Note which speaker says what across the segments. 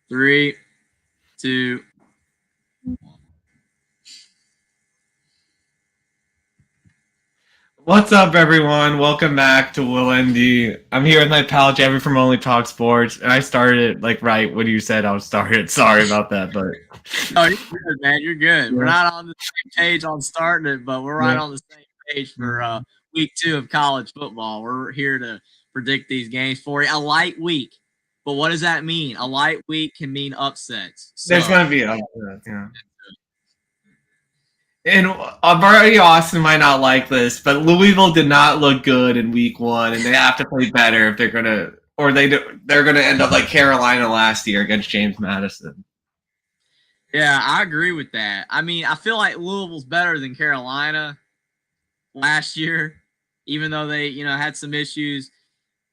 Speaker 1: 3, 2, 1.
Speaker 2: What's up, everyone? Welcome back to WillND. I'm here with my pal Jeffrey from Only Talk Sports, and I started right when you said I was started. Sorry about that, but
Speaker 1: No, you're good, man. You're good. Yeah. We're not on the same page on starting it, but we're right on the same page for week 2 of college football. We're here to predict these games for you. A light week, but what does that mean? A light week can mean upsets. So,
Speaker 2: there's going to be upsets, yeah. And Barry Austin might not like this, but Louisville did not look good in week 1, and they have to play better if they're gonna, or they're gonna end up like Carolina last year against James Madison.
Speaker 1: Yeah, I agree with that. I mean, I feel like Louisville's better than Carolina last year, even though they, had some issues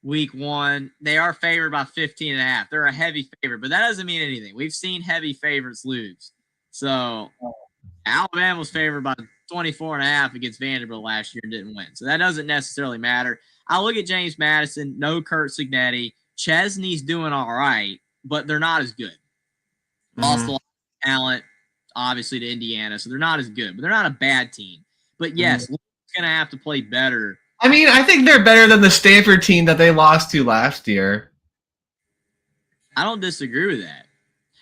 Speaker 1: week 1. They are favored by 15.5. They're a heavy favorite, but that doesn't mean anything. We've seen heavy favorites lose. So Alabama was favored by 24.5 against Vanderbilt last year and didn't win. So that doesn't necessarily matter. I look at James Madison, no Kurt Signetti. Chesney's doing all right, but they're not as good. Lost a lot of talent, obviously, to Indiana, so they're not as good. But they're not a bad team. But yes, Louisville's going to have to play better.
Speaker 2: I mean, I think they're better than the Stanford team that they lost to last year.
Speaker 1: I don't disagree with that.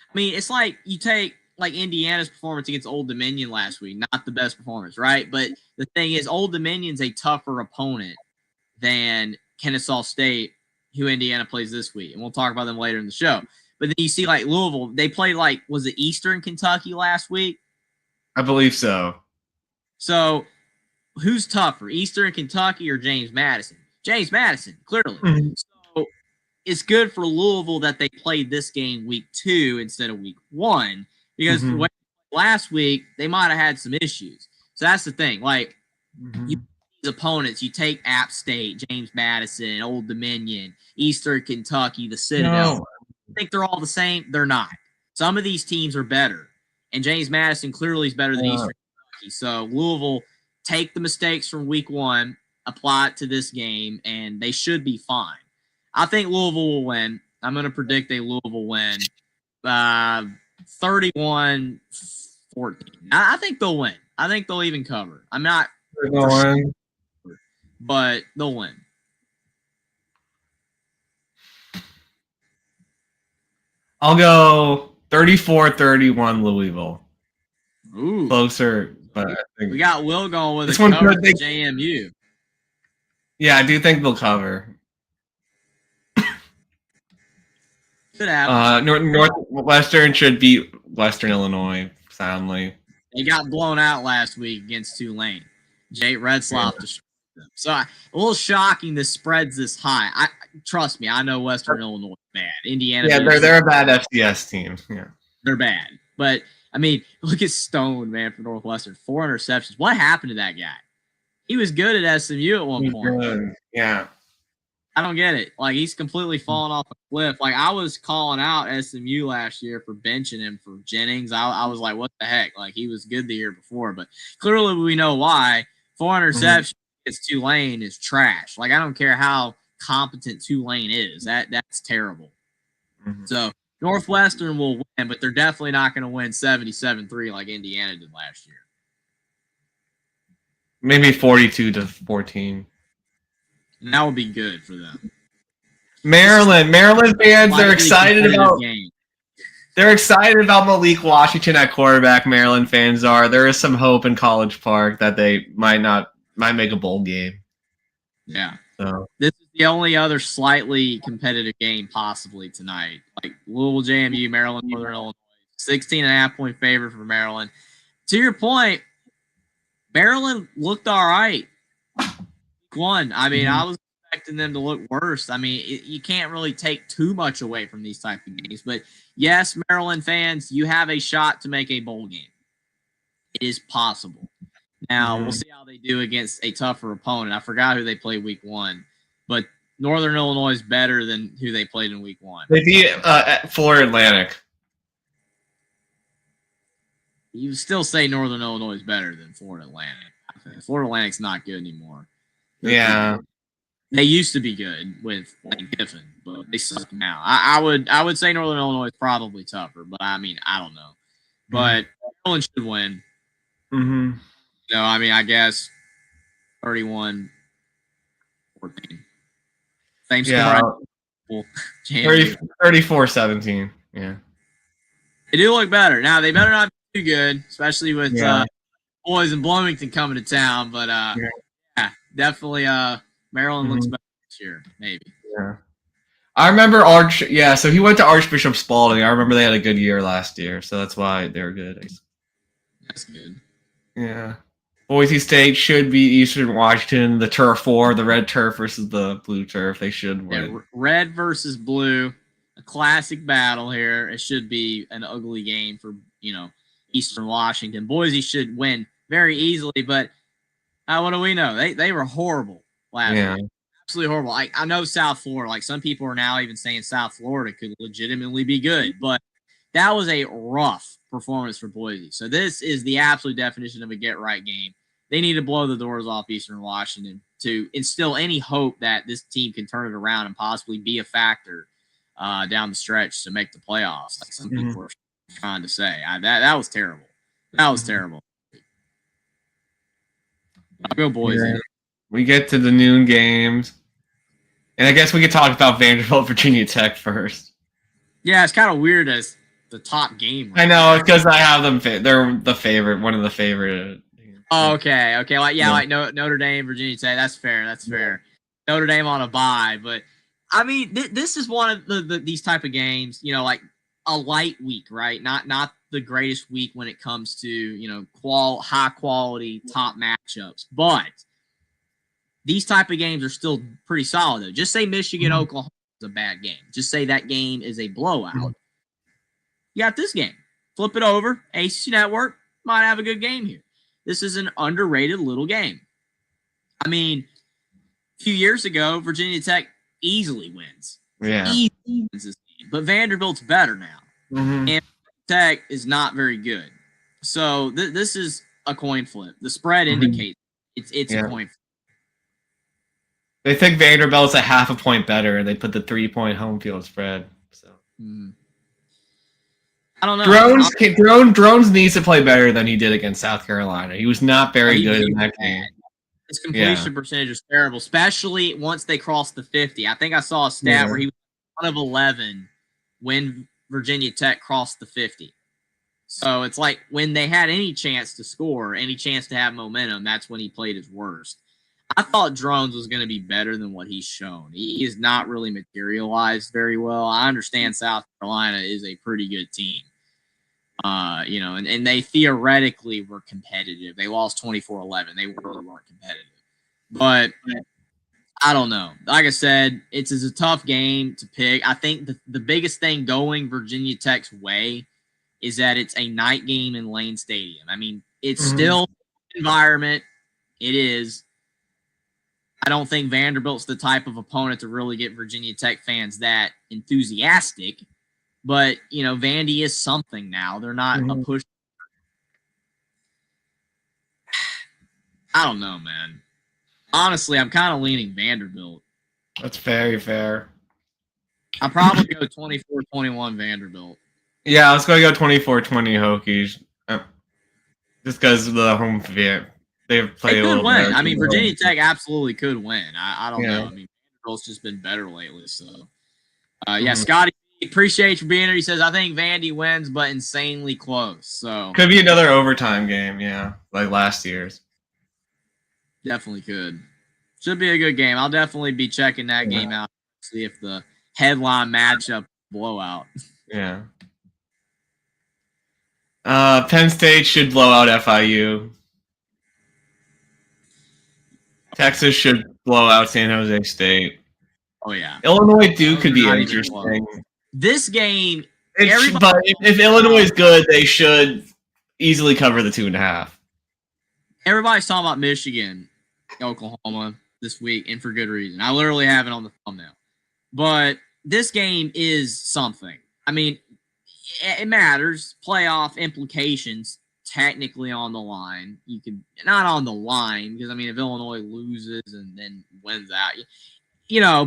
Speaker 1: I mean, it's like you take Indiana's performance against Old Dominion last week, not the best performance, right? But the thing is, Old Dominion's a tougher opponent than Kennesaw State, who Indiana plays this week. And we'll talk about them later in the show. But then you see Louisville, they played was it Eastern Kentucky last week?
Speaker 2: I believe so.
Speaker 1: So who's tougher, Eastern Kentucky or James Madison? James Madison, clearly. So it's good for Louisville that they played this game week 2 instead of week 1. Because last week, they might have had some issues. So that's the thing. You these opponents, you take App State, James Madison, Old Dominion, Eastern Kentucky, the Citadel.
Speaker 2: No.
Speaker 1: I think they're all the same. They're not. Some of these teams are better. And James Madison clearly is better than Eastern Kentucky. So Louisville, take the mistakes from week 1, apply it to this game, and they should be fine. I think Louisville will win. I'm going to predict a Louisville win. 31-14. I think they'll win. I think they'll even cover. I'm not sure, but they'll win.
Speaker 2: I'll go 34-31 Louisville.
Speaker 1: Ooh.
Speaker 2: Closer, but I think
Speaker 1: we got Will going with a cover for JMU.
Speaker 2: Yeah, I do think they'll cover.
Speaker 1: Could happen.
Speaker 2: Northwestern should beat Western Illinois soundly.
Speaker 1: They got blown out last week against Tulane. Jay Redsloff destroyed them. So a little shocking the spread's this high. Trust me, I know Western Illinois is bad. Indiana.
Speaker 2: Yeah, they're a bad FCS team. Yeah,
Speaker 1: they're bad. But I mean, look at Stone, man, for Northwestern. 4 interceptions. What happened to that guy? He was good at SMU at one point.
Speaker 2: Good. Yeah.
Speaker 1: I don't get it. He's completely fallen off a cliff. I was calling out SMU last year for benching him for Jennings. I was like, what the heck? He was good the year before. But clearly we know why. 4 interceptions against Tulane is trash. I don't care how competent Tulane is. That's terrible. So Northwestern will win, but they're definitely not going to win 77-3 like Indiana did last year.
Speaker 2: Maybe 42-14.
Speaker 1: And that would be good for them.
Speaker 2: Maryland fans, they're excited about Malik Washington at quarterback. Maryland fans are. There is some hope in College Park that they might make a bowl game.
Speaker 1: Yeah.
Speaker 2: So
Speaker 1: this is the only other slightly competitive game possibly tonight. Louisville, JMU, Maryland, Northern Illinois. 16.5-point favorite for Maryland. To your point, Maryland looked all right. One, I mean, I was expecting them to look worse. I mean, you can't really take too much away from these type of games. But yes, Maryland fans, you have a shot to make a bowl game. It is possible. Now, we'll see how they do against a tougher opponent. I forgot who they played week 1. But Northern Illinois is better than who they played in week 1.
Speaker 2: They beat Florida Atlantic.
Speaker 1: You still say Northern Illinois is better than Florida Atlantic. Florida Atlantic's not good anymore.
Speaker 2: Yeah.
Speaker 1: They used to be good with Lane Kiffin. but they suck now. I would say Northern Illinois is probably tougher, but I mean I don't know. But Maryland should win.
Speaker 2: Mm-hmm.
Speaker 1: No, I mean I guess 31-14. Same score.
Speaker 2: Yeah. 34-17. Yeah.
Speaker 1: They do look better. Now they better not be too good, especially with boys in Bloomington coming to town. But yeah, definitely Maryland looks better this year, maybe.
Speaker 2: Yeah. I remember so he went to Archbishop Spalding. I remember they had a good year last year, so that's why they're good.
Speaker 1: That's good.
Speaker 2: Yeah. Boise State should beat Eastern Washington. The turf war, the red turf versus the blue turf. They should win.
Speaker 1: Yeah, red versus blue, a classic battle here. It should be an ugly game for Eastern Washington. Boise should win very easily, but what do we know? They were horrible last week. Absolutely horrible. I know South Florida. Like some people are now even saying South Florida could legitimately be good, but that was a rough performance for Boise. So this is the absolute definition of a get-right game. They need to blow the doors off Eastern Washington to instill any hope that this team can turn it around and possibly be a factor down the stretch to make the playoffs, like some people are trying to say. That was terrible. That was terrible. I'll go Boise.
Speaker 2: Yeah. We get to the noon games. And I guess we could talk about Vanderbilt, Virginia Tech first.
Speaker 1: Yeah, it's kind of weird as the top game.
Speaker 2: Right I know, because I have them. They're the favorite, one of the favorite.
Speaker 1: Oh, okay. Like Notre Dame, Virginia Tech. That's fair. That's fair. Notre Dame on a bye, but I mean, this is one of these type of games. Like a light week, right? Not the greatest week when it comes to high quality top matchups, but these type of games are still pretty solid, though. Just say Michigan, Oklahoma is a bad game. Just say that game is a blowout. You got this game. Flip it over. ACC Network might have a good game here. This is an underrated little game. I mean, a few years ago, Virginia Tech easily wins.
Speaker 2: Yeah.
Speaker 1: Easily wins this game. But Vanderbilt's better now. And Tech is not very good. So this is a coin flip. The spread indicates it's a coin flip.
Speaker 2: They think Vanderbilt's a half a point better, and they put the 3-point home field spread. So
Speaker 1: I don't know.
Speaker 2: Drones needs to play better than he did against South Carolina. He was not very good in that game.
Speaker 1: His completion percentage is terrible, especially once they crossed the 50. I think I saw a stat where he was 1 of 11 when Virginia Tech crossed the 50. So it's like when they had any chance to score, any chance to have momentum, that's when he played his worst. I thought Drones was going to be better than what he's shown. He is not really materialized very well. I understand South Carolina is a pretty good team. And they theoretically were competitive. They lost 24-11. They really weren't competitive. But I don't know. Like I said, it's a tough game to pick. I think the biggest thing going Virginia Tech's way is that it's a night game in Lane Stadium. I mean, it's still environment. It is. I don't think Vanderbilt's the type of opponent to really get Virginia Tech fans that enthusiastic. But, Vandy is something now. They're not a push. I don't know, man. Honestly, I'm kind of leaning Vanderbilt.
Speaker 2: That's very fair.
Speaker 1: I'll probably go 24-21 Vanderbilt.
Speaker 2: Yeah, let's go 24-20 Hokies. Just because of the home field. They've played a little
Speaker 1: win. I mean, Virginia Tech absolutely could win. I don't know. I mean, Vanderbilt's just been better lately. So, Scotty, appreciate you being here. He says, I think Vandy wins, but insanely close. So
Speaker 2: could be another overtime game, like last year's.
Speaker 1: Definitely could. Should be a good game. I'll definitely be checking that game out. See if the headline matchup blowout.
Speaker 2: Yeah. Penn State should blow out FIU. Texas should blow out San Jose State.
Speaker 1: Oh, yeah.
Speaker 2: Illinois Duke could be interesting.
Speaker 1: This game,
Speaker 2: but if Illinois is good, they should easily cover the 2.5.
Speaker 1: Everybody's talking about Michigan, Oklahoma this week, and for good reason. I literally have it on the thumbnail. But this game is something. I mean, it matters. Playoff implications technically on the line. You could not on the line because I mean, if Illinois loses and then wins out,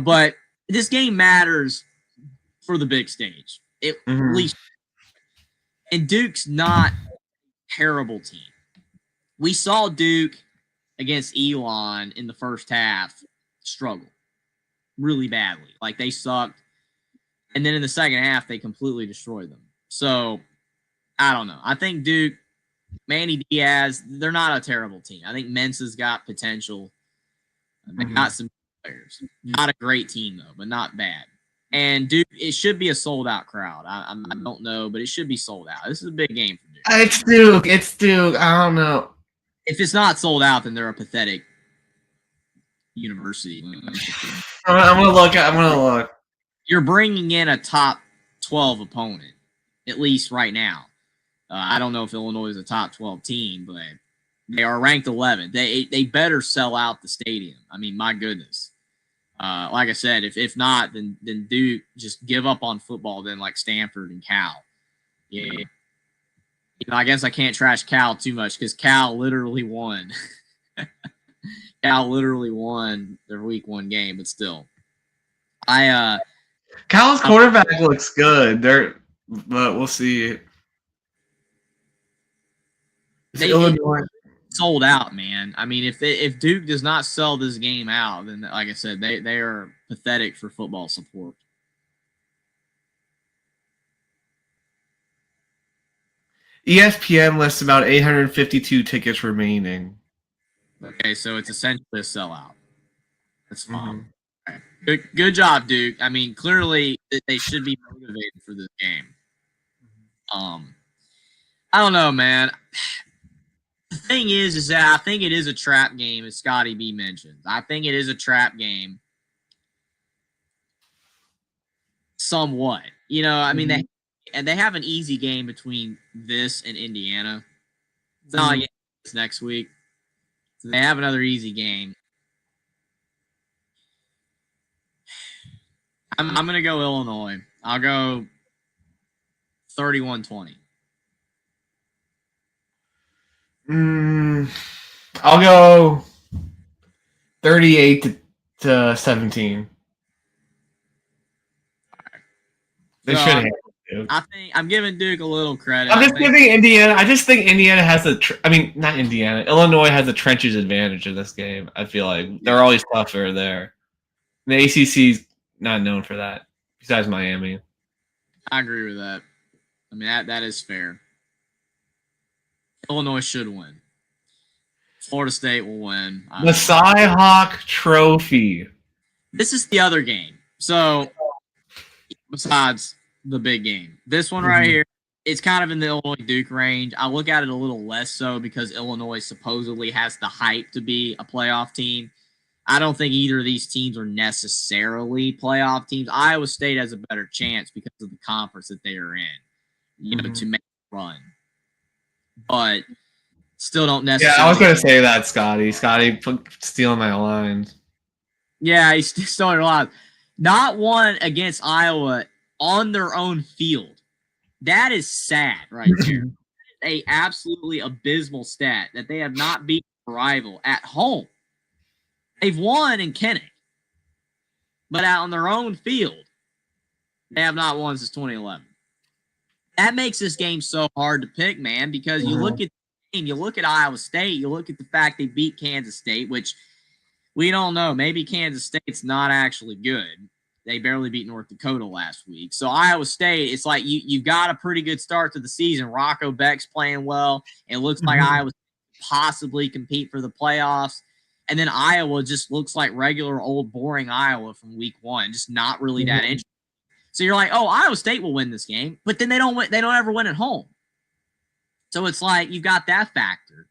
Speaker 1: but this game matters for the big stage. At least, and Duke's not a terrible team. We saw Duke against Elon in the first half struggle really badly. Like they sucked. And then in the second half, they completely destroyed them. So I don't know. I think Duke, Manny Diaz, they're not a terrible team. I think Mensa's got potential. They got some players. Not a great team, though, but not bad. And Duke, it should be a sold-out crowd. I don't know, but it should be sold out. This is a big game for Duke.
Speaker 2: It's Duke. It's Duke. I don't know.
Speaker 1: If it's not sold out, then they're a pathetic university.
Speaker 2: I'm gonna look.
Speaker 1: You're bringing in a top 12 opponent, at least right now. I don't know if Illinois is a top 12 team, but they are ranked 11th. They better sell out the stadium. I mean, my goodness. Like I said, if not, then Duke just give up on football. Then like Stanford and Cal. Yeah. I guess I can't trash Cal too much because Cal literally won. Cal literally won their week 1 game, but still.
Speaker 2: Cal's quarterback looks good. But we'll see.
Speaker 1: Illinois sold out, man. I mean, if Duke does not sell this game out, then like I said, they are pathetic for football support.
Speaker 2: ESPN lists about 852 tickets remaining.
Speaker 1: Okay, so it's essentially a sellout. That's fine. Okay. Good job, Duke. I mean, clearly they should be motivated for this game. I don't know, man. The thing is that I think it is a trap game, as Scotty B mentioned. I think it is a trap game. Somewhat. You know, I mean, they have an easy game between this and Indiana. It's not like it's next week. So they have another easy game. I'm going to go Illinois. I'll go 31-20.
Speaker 2: I'll go 38 to 17. They should have.
Speaker 1: I think I'm giving Duke a little credit.
Speaker 2: I'm just giving Indiana. I just think Indiana has not Indiana. Illinois has the trenches advantage in this game. I feel like they're always tougher there. The ACC's not known for that, besides Miami.
Speaker 1: I agree with that. I mean, that is fair. Illinois should win. Florida State will win.
Speaker 2: The Cy-Hawk Trophy.
Speaker 1: This is the other game. So, besides the big game, this one right here, it's kind of in the Illinois-Duke range. I look at it a little less so because Illinois supposedly has the hype to be a playoff team. I don't think either of these teams are necessarily playoff teams. Iowa State has a better chance because of the conference that they are in, you know, to make a run. But still don't necessarily.
Speaker 2: Yeah, I was going to say that, Scotty. Scotty stealing my lines.
Speaker 1: Yeah, he's stealing your lines. Not one against Iowa on their own field. That is sad right there. A absolutely abysmal stat that they have not beaten a rival at home. They've won in Kinnick, but out on their own field, they have not won since 2011. That makes this game so hard to pick, man, because you look at the game, you look at Iowa State, you look at the fact they beat Kansas State, which we don't know. Maybe Kansas State's not actually good. They barely beat North Dakota last week. So Iowa State, it's like you got a pretty good start to the season. Rocco Beck's playing well. It looks like Iowa possibly compete for the playoffs. And then Iowa just looks like regular old boring Iowa from week 1, just not really that interesting. So you're like, oh, Iowa State will win this game, but then they don't win, they don't ever win at home. So it's like you got that factor.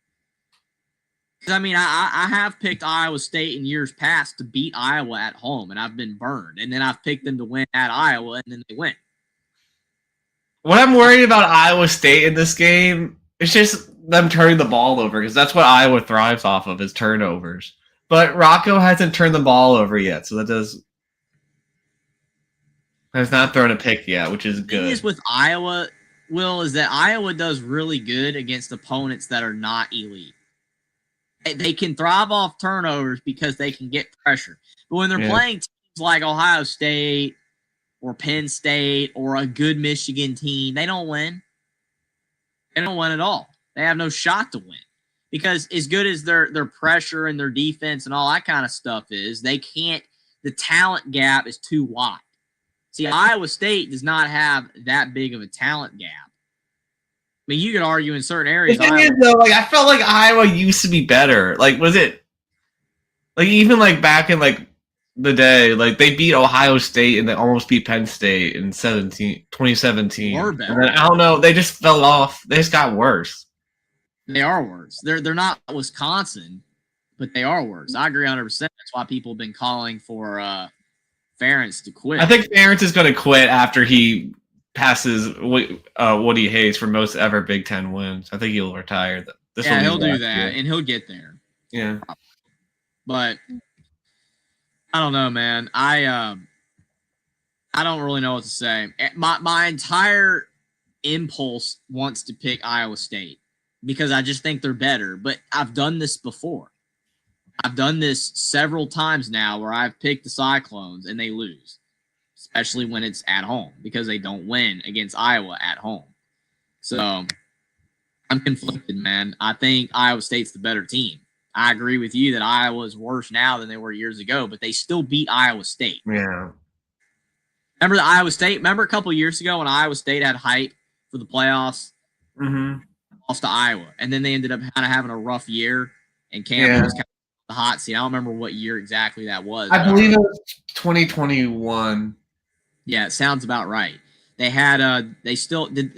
Speaker 1: I mean, I have picked Iowa State in years past to beat Iowa at home, and I've been burned. And then I've picked them to win at Iowa, and then they win.
Speaker 2: What I'm worried about Iowa State in this game is just them turning the ball over, because that's what Iowa thrives off of, is turnovers. But Rocco hasn't turned the ball over yet, so has not thrown a pick yet, which is good.
Speaker 1: The thing is with Iowa, Will, is that Iowa does really good against opponents that are not elite. They can thrive off turnovers because they can get pressure. But when they're playing teams like Ohio State or Penn State or a good Michigan team, they don't win. They don't win at all. They have no shot to win. Because as good as their pressure and their defense and all that kind of stuff is, they can't. The talent gap is too wide. See, Iowa State does not have that big of a talent gap. I mean, you could argue in certain areas.
Speaker 2: The thing is, though, like I felt like Iowa used to be better. Like, was it like even like back in like the day, like they beat Ohio State and they almost beat Penn State in 2017.
Speaker 1: Or better.
Speaker 2: And then, I don't know, they just fell off. They just got worse.
Speaker 1: They are worse. They're not Wisconsin, but they are worse. I agree 100%. That's why people have been calling for Ferentz to quit.
Speaker 2: I think Ferentz is going to quit after he passes Woody Hayes for most ever Big Ten wins. I think he'll retire.
Speaker 1: He'll do that, and he'll get there.
Speaker 2: Yeah.
Speaker 1: But I don't know, man. I don't really know what to say. My entire impulse wants to pick Iowa State because I just think they're better. But I've done this before. I've done this several times now where I've picked the Cyclones and they lose, especially when it's at home because they don't win against Iowa at home. So I'm conflicted, man. I think Iowa State's the better team. I agree with you that Iowa is worse now than they were years ago, but they still beat Iowa State.
Speaker 2: Yeah.
Speaker 1: Remember the Iowa State? Remember a couple of years ago when Iowa State had hype for the playoffs?
Speaker 2: Mm-hmm.
Speaker 1: Lost to Iowa. And then they ended up kind of having a rough year, and Campbell was kind of the hot seat. I don't remember what year exactly that was.
Speaker 2: I believe it was 2021.
Speaker 1: Yeah, it sounds about right. They had they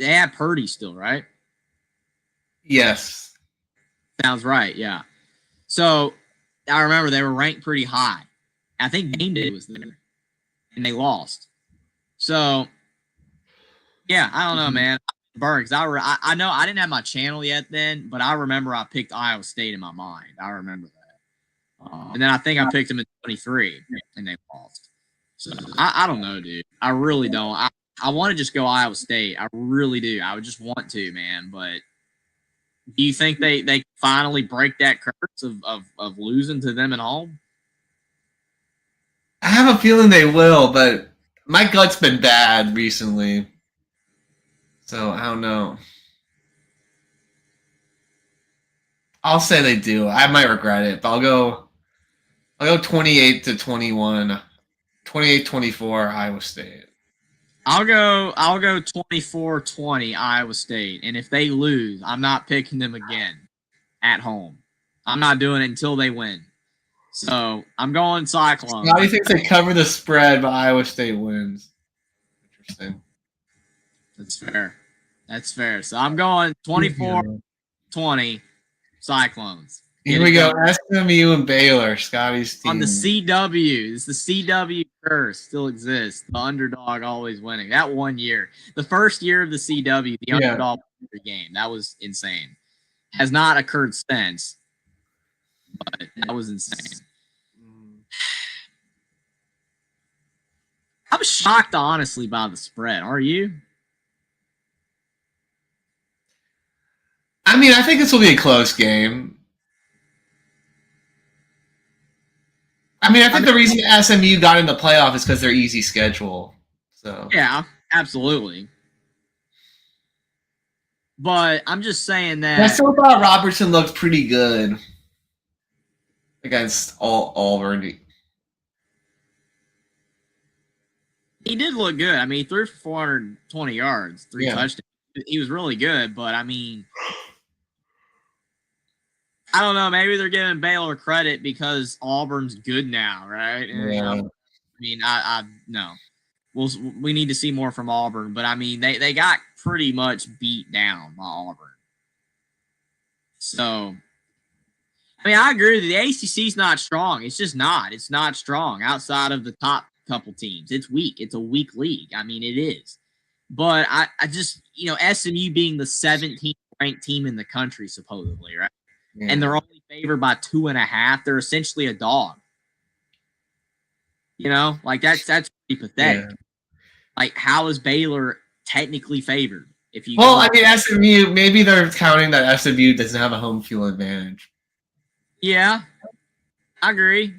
Speaker 1: had Purdy still, right?
Speaker 2: Yes.
Speaker 1: Sounds right, yeah. So I remember they were ranked pretty high. I think Game Day was there, and they lost. So, yeah, I don't know, man. Bergs, I know I didn't have my channel yet then, but I remember I picked Iowa State in my mind. I remember that. And then I think I picked them in 23, and they lost. So I don't know, dude. I really don't. I want to just go Iowa State. I really do. I would just want to, man. But do you think they finally break that curse of losing to them at home?
Speaker 2: I have a feeling they will, but my gut's been bad recently. So I don't know. I'll say they do. I might regret it, but I'll go 28-21. 28-24 Iowa State.
Speaker 1: I'll go 24-20 Iowa State. And if they lose, I'm not picking them again at home. I'm not doing it until they win. So I'm going Cyclones.
Speaker 2: How do you think they cover the spread, but Iowa State wins? Interesting.
Speaker 1: That's fair. So I'm going 24-20 Cyclones.
Speaker 2: Here we go. SMU and Baylor, Scotty's team.
Speaker 1: On the CW. It's the CW curse still exists. The underdog always winning. That 1 year. The first year of the CW, the underdog game. That was insane. Has not occurred since. But that was insane. I'm shocked, honestly, by the spread. Are you?
Speaker 2: I mean, I think this will be a close game. I mean, I think the reason SMU got in the playoff is because they're easy schedule. So
Speaker 1: yeah, absolutely. But I'm just saying that
Speaker 2: I still thought Robertson looked pretty good against Auburn.
Speaker 1: He did look good. I mean, he threw for 420 yards, 3 touchdowns. He was really good, but I mean, I don't know. Maybe they're giving Baylor credit because Auburn's good now, right? And, I mean, I no. We need to see more from Auburn, but I mean, they got pretty much beat down by Auburn. So, I mean, I agree that the ACC's not strong. It's just not. It's not strong outside of the top couple teams. It's weak. It's a weak league. I mean, it is. But I just, SMU being the 17th ranked team in the country, supposedly, right? Yeah. And they're only favored by 2.5. They're essentially a dog. Like that's pretty pathetic. Yeah. Like, how is Baylor technically favored?
Speaker 2: I mean, SMU, maybe they're counting that SMU doesn't have a home field advantage.
Speaker 1: Yeah, I agree.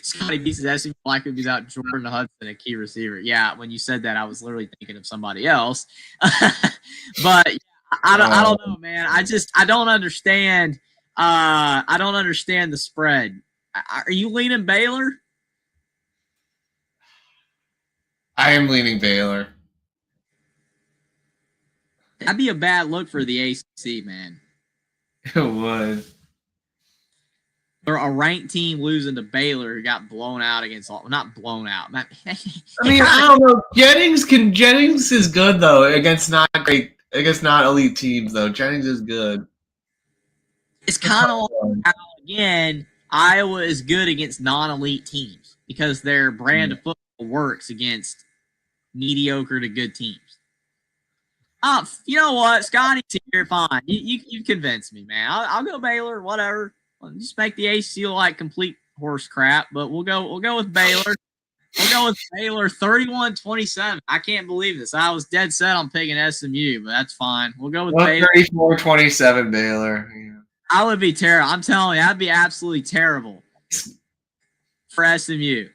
Speaker 1: Scotty B says SMU likely be out Jordan Hudson, a key receiver. Yeah, when you said that, I was literally thinking of somebody else. But I don't know, man. I don't understand. I don't understand the spread. Are you leaning Baylor?
Speaker 2: I am leaning Baylor.
Speaker 1: That'd be a bad look for the ACC, man.
Speaker 2: It would.
Speaker 1: Or a ranked team losing to Baylor who got blown out against not blown out.
Speaker 2: I mean, I don't know. Jennings is good though against not elite teams though. Jennings is good.
Speaker 1: It's kind of like how, again, Iowa is good against non-elite teams because their brand of football works against mediocre to good teams. You know what? Scotty's here. Fine. You convinced me, man. I'll go Baylor. Whatever. Just make the ACC like complete horse crap. But we'll go with Baylor. We'll go with Baylor 31-27. I can't believe this. I was dead set on picking SMU, but that's fine. We'll go with Baylor.
Speaker 2: 34-27 Baylor. Yeah.
Speaker 1: I would be terrible. I'm telling you, I'd be absolutely terrible for SMU.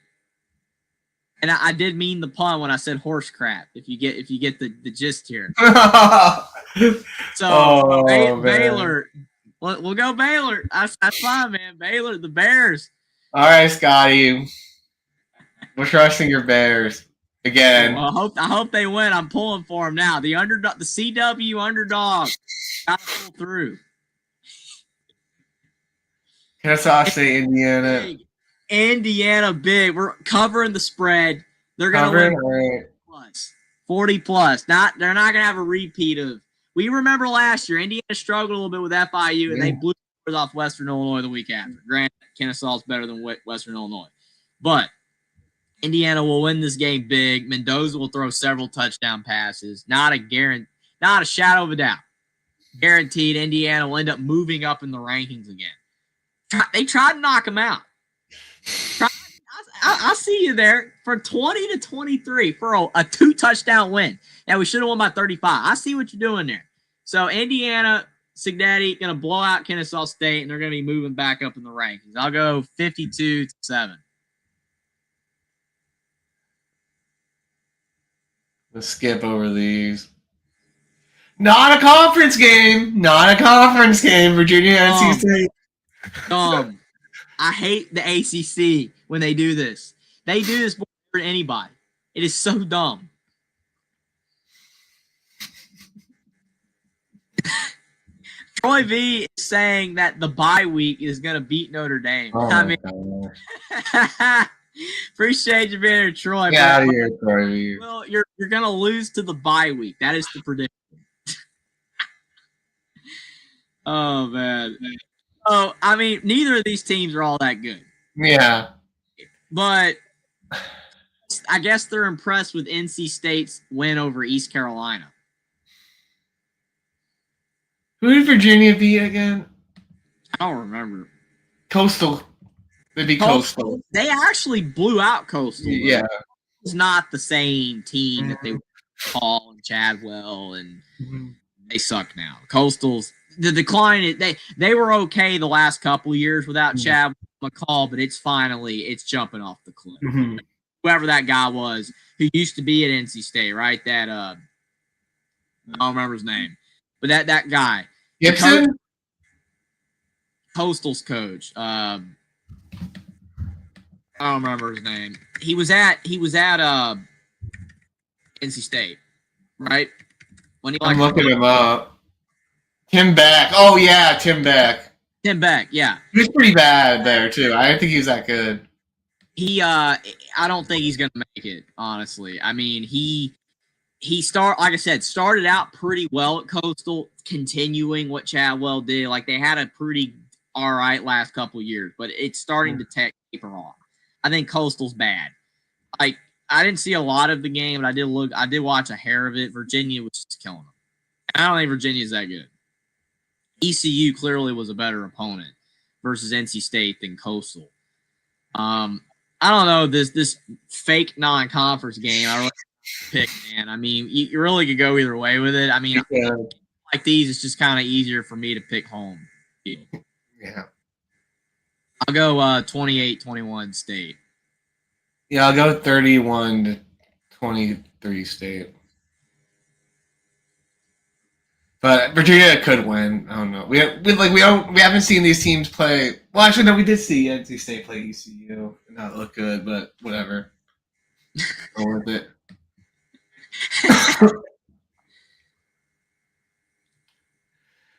Speaker 1: And I did mean the pun when I said horse crap. If you get the gist here. So Baylor, we'll go Baylor. That's fine, man. Baylor, the Bears.
Speaker 2: All right, Scotty. We're trusting your Bears again.
Speaker 1: Well, I hope they win. I'm pulling for them now. The underdog, the CW underdog, got to pull through.
Speaker 2: Kennesaw State, Indiana.
Speaker 1: Big. Indiana big. We're covering the spread. They're going to win 40 plus. They're not going to have a repeat of. We remember last year Indiana struggled a little bit with FIU and they blew off Western Illinois the week after. Granted, Kennesaw is better than Western Illinois, but Indiana will win this game big. Mendoza will throw several touchdown passes. Not a shadow of a doubt. Guaranteed. Indiana will end up moving up in the rankings again. They tried to knock him out. I see you there for 20-23 for a 2-touchdown win. Now, we should have won by 35. I see what you're doing there. So, Indiana, Signetti, going to blow out Kennesaw State, and they're going to be moving back up in the rankings. I'll go 52-7.
Speaker 2: Let's skip over these. Not a conference game. Virginia, NC State.
Speaker 1: I hate the ACC when they do this. They do this more than anybody. It is so dumb. Troy V is saying that the bye week is going to beat Notre Dame. Appreciate you being here, Troy.
Speaker 2: Get out of here, Troy V.
Speaker 1: Well, you're going to lose to the bye week. That is the prediction. Oh, man. Oh, I mean, neither of these teams are all that good.
Speaker 2: Yeah.
Speaker 1: But I guess they're impressed with NC State's win over East Carolina.
Speaker 2: Who did Virginia beat again?
Speaker 1: I don't remember.
Speaker 2: Coastal. They beat Coastal.
Speaker 1: They actually blew out Coastal.
Speaker 2: Yeah.
Speaker 1: It's not the same team that they were Paul and Chadwell, and they suck now. Coastal's the decline. They were okay the last couple of years without Chad McCall, but it's jumping off the cliff. Whoever that guy was who used to be at NC State, right? That I don't remember his name, but that guy
Speaker 2: Gibson,
Speaker 1: Coastal's coach. I don't remember his name. He was at NC State, right?
Speaker 2: I'm looking him up. Tim Beck. Oh, yeah, Tim Beck.
Speaker 1: Tim Beck, yeah.
Speaker 2: He was pretty bad there, too. I didn't think he was that good.
Speaker 1: I don't think he's going to make it, honestly. I mean, like I said, started out pretty well at Coastal, continuing what Chadwell did. Like, they had a pretty all right last couple of years, but it's starting to taper off. I think Coastal's bad. Like, I didn't see a lot of the game, but I did watch a hair of it. Virginia was just killing them. I don't think Virginia's that good. ECU clearly was a better opponent versus NC State than Coastal. I don't know, this fake non-conference game. I really pick, man. I mean, you really could go either way with it. I mean, like these, it's just kind of easier for me to pick home.
Speaker 2: Yeah.
Speaker 1: I'll go 28-21 State.
Speaker 2: Yeah, I'll go 31-23 State. But Virginia could win. I don't know. We haven't seen these teams play. Well, actually, no, we did see NC State play ECU. Not look good, but whatever. Go with it.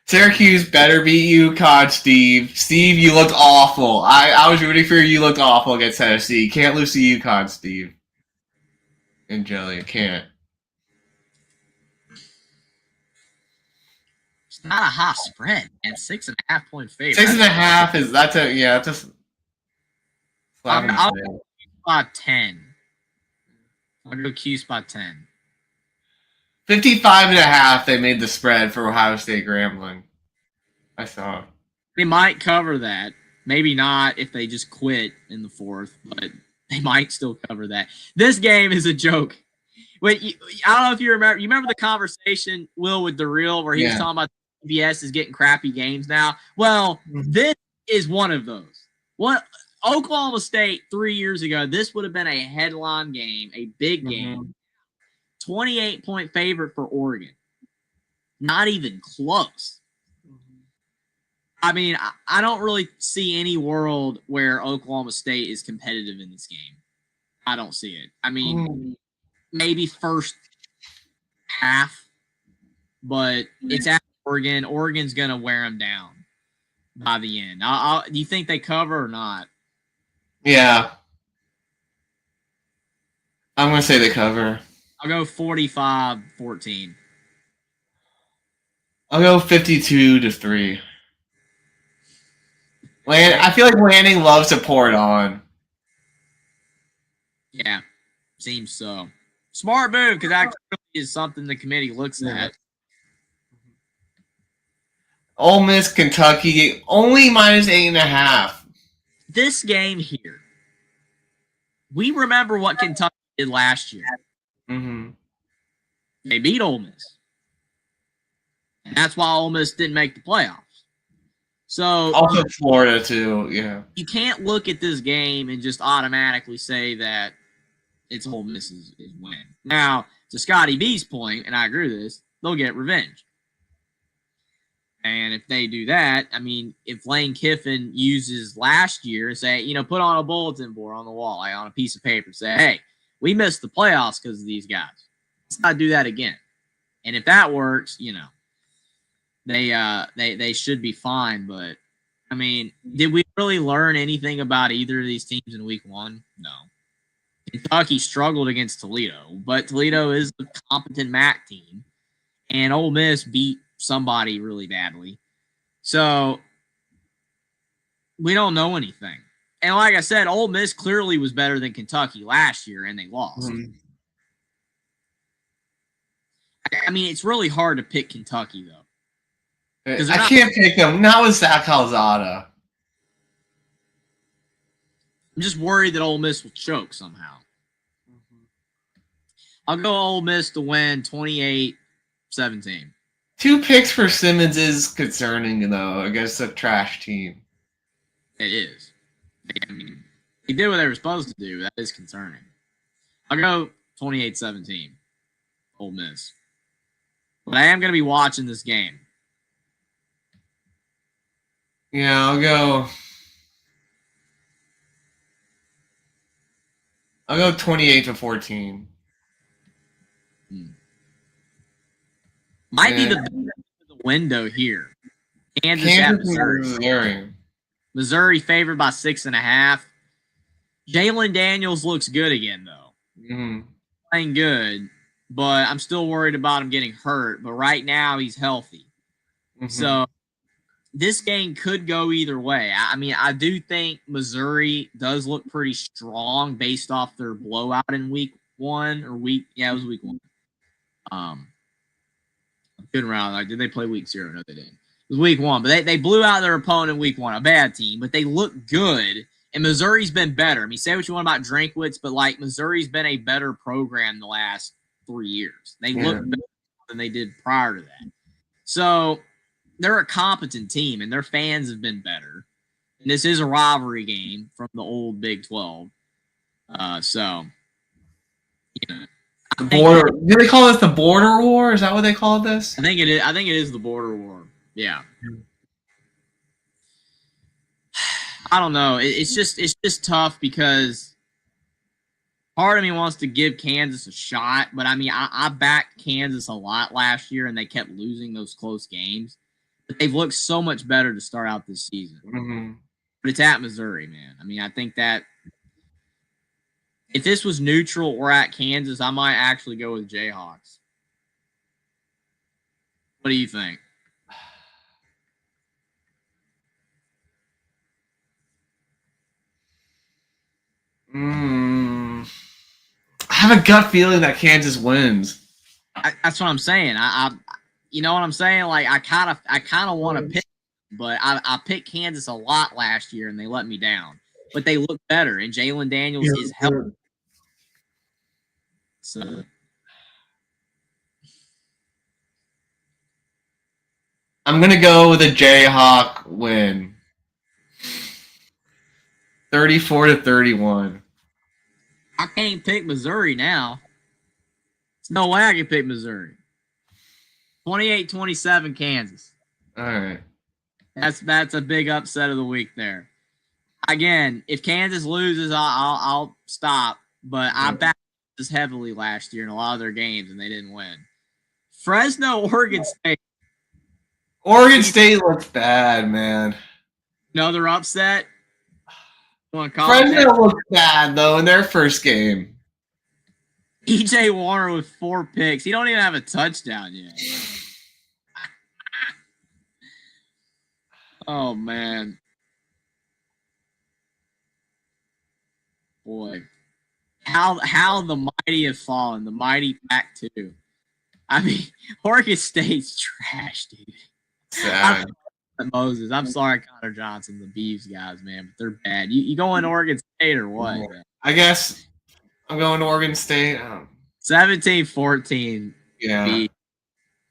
Speaker 2: Syracuse better beat UConn, Steve. Steve, you looked awful. I was rooting for you. You looked awful against Tennessee. Can't lose to UConn, Steve. And Jelly, can't.
Speaker 1: It's not a high spread, and 6.5 point favorite.
Speaker 2: 6.5 is that's a yeah. That's a
Speaker 1: I'll go by 10. I'll go Cuse by 10.
Speaker 2: 55.5. They made the spread for Ohio State Grambling. I saw.
Speaker 1: They might cover that. Maybe not if they just quit in the fourth, but they might still cover that. This game is a joke. Wait, I don't know if you remember. You remember the conversation, Will, with DeReal, where he was talking about CBS is getting crappy games now? Well, this is one of those. Oklahoma State 3 years ago, this would have been a headline game, a big game. 28-point favorite for Oregon. Not even close. I mean, I don't really see any world where Oklahoma State is competitive in this game. I don't see it. I mean, maybe first half, but it's at Oregon. Oregon's going to wear them down by the end. Do you think they cover or not?
Speaker 2: Yeah. I'm going to say they cover.
Speaker 1: I'll go 45-14.
Speaker 2: I'll go 52-3. I feel like Lanning loves to pour it on.
Speaker 1: Yeah, seems so. Smart move, because that is something the committee looks at.
Speaker 2: Ole Miss, Kentucky, only -8.5.
Speaker 1: This game here, we remember what Kentucky did last year. They beat Ole Miss. And that's why Ole Miss didn't make the playoffs. So
Speaker 2: also Florida too, yeah.
Speaker 1: You can't look at this game and just automatically say that it's Ole Miss's win. Now, to Scotty B's point, and I agree with this, they'll get revenge. And if they do that, I mean, if Lane Kiffin uses last year and say, put on a bulletin board on the wall, like on a piece of paper, say, hey, we missed the playoffs because of these guys. Let's not do that again. And if that works, they should be fine. But I mean, did we really learn anything about either of these teams in week one? No. Kentucky struggled against Toledo, but Toledo is a competent MAC team, and Ole Miss beat somebody really badly. So we don't know anything. And like I said, Ole Miss clearly was better than Kentucky last year, and they lost. I mean, it's really hard to pick Kentucky, though.
Speaker 2: I can't pick them. Not with Zach Calzada.
Speaker 1: I'm just worried that Ole Miss will choke somehow. I'll go Ole Miss to win 28-17.
Speaker 2: 2 picks for Simmons is concerning, though, against a trash team.
Speaker 1: It is. I mean, he did what they were supposed to do. That is concerning. I'll go 28-17. Ole Miss. But I am going to be watching this game.
Speaker 2: Yeah, I'll go 28-14.
Speaker 1: Might be the window here. Kansas at Missouri. Missouri favored by 6.5. Jalen Daniels looks good again, though. Playing good, but I'm still worried about him getting hurt. But right now, he's healthy. So this game could go either way. I mean, I do think Missouri does look pretty strong based off their blowout in week one. It was week one. Good round. Like, did they play week 0? No, they didn't. It was week 1, but they blew out their opponent in week 1. A bad team, but they look good. And Missouri's been better. I mean, say what you want about Drinkwitz, but like Missouri's been a better program the last 3 years. They look better than they did prior to that. So they're a competent team, and their fans have been better. And this is a rivalry game from the old Big 12. So, you know,
Speaker 2: The border. Do they call this the border war? Is that what they call this?
Speaker 1: I think it is. I think it is the border war. Yeah. I don't know. It's just tough because part of me wants to give Kansas a shot, but I mean, I backed Kansas a lot last year, and they kept losing those close games. But they've looked so much better to start out this season.
Speaker 2: Mm-hmm.
Speaker 1: But it's at Missouri, man. I mean, I think that if this was neutral or at Kansas, I might actually go with Jayhawks. What do you think?
Speaker 2: I have a gut feeling that Kansas wins.
Speaker 1: That's what I'm saying. You know what I'm saying? Like I kind of want to pick, but I picked Kansas a lot last year and they let me down. But they look better, and Jalen Daniels is healthy. So
Speaker 2: I'm gonna go with a Jayhawk win. 34-31.
Speaker 1: I can't pick Missouri now. There's no way I can pick Missouri. 28-27 Kansas.
Speaker 2: All right.
Speaker 1: That's a big upset of the week there. Again, if Kansas loses, I'll stop. But I backed this heavily last year in a lot of their games, and they didn't win. Fresno, Oregon State.
Speaker 2: Oregon State looks bad, man.
Speaker 1: Another upset.
Speaker 2: Fresno looks bad though in their first game.
Speaker 1: EJ Warner with 4 picks. He don't even have a touchdown yet. Oh man. Boy. How the mighty have fallen. The mighty Pac-2. I mean, Oregon State's trash, dude.
Speaker 2: Sad.
Speaker 1: Moses. I'm sorry, Connor Johnson, the Beavs guys, man, but they're bad. You going Oregon State or what?
Speaker 2: I guess I'm going to Oregon State.
Speaker 1: 17-14.
Speaker 2: Yeah.
Speaker 1: Beavs.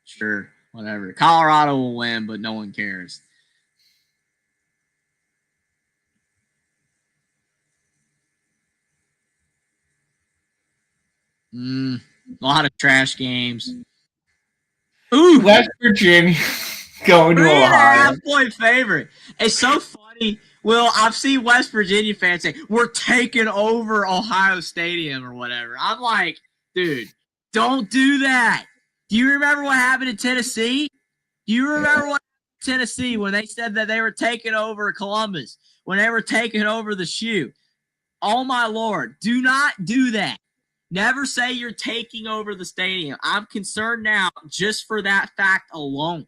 Speaker 1: Sure, whatever. Colorado will win, but no one cares. A lot of trash games.
Speaker 2: Ooh, West Virginia going to Ohio.
Speaker 1: 3.5-point favorite. It's so funny. Will, I've seen West Virginia fans say, we're taking over Ohio Stadium or whatever. I'm like, dude, don't do that. Do you remember what happened in Tennessee? Do you remember what happened in Tennessee when they said that they were taking over Columbus, when they were taking over the shoe? Oh, my Lord. Do not do that. Never say you're taking over the stadium. I'm concerned now just for that fact alone.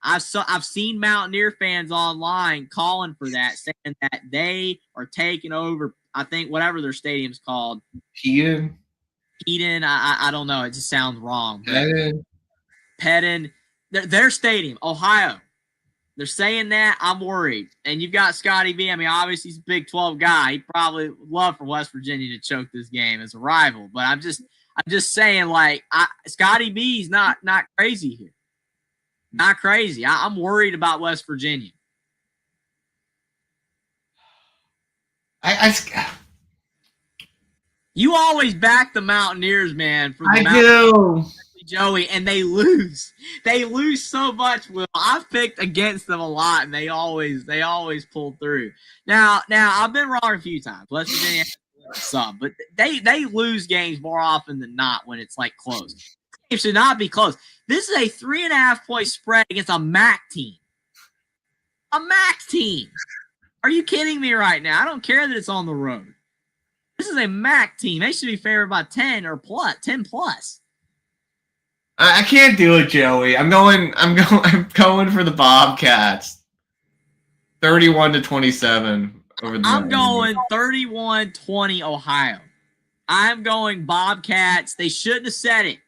Speaker 1: I've seen Mountaineer fans online calling for that, saying that they are taking over, I think, whatever their stadium's called.
Speaker 2: Eden,
Speaker 1: I don't know. It just sounds wrong.
Speaker 2: Pettin.
Speaker 1: Their stadium, Ohio. They're saying that. I'm worried. And you've got Scotty B. I mean, obviously he's a Big 12 guy. He'd probably love for West Virginia to choke this game as a rival. But I'm just saying, like, Scotty B's not crazy here. Not crazy. I'm worried about West Virginia. You always back the Mountaineers, man. For the
Speaker 2: do.
Speaker 1: Joey, and they lose. They lose so much, Will. I've picked against them a lot, and they always pull through. Now I've been wrong a few times. West Virginia some, but they lose games more often than not when it's like close. It should not be close. This is a 3.5-point spread against a MAC team. A MAC team. Are you kidding me right now? I don't care that it's on the road. This is a MAC team. They should be favored by 10 or plus, 10 plus.
Speaker 2: I can't do it, Joey. I'm going for the Bobcats. 31-27 over the
Speaker 1: I'm going 31-20 Ohio. I'm going Bobcats. They shouldn't have said it.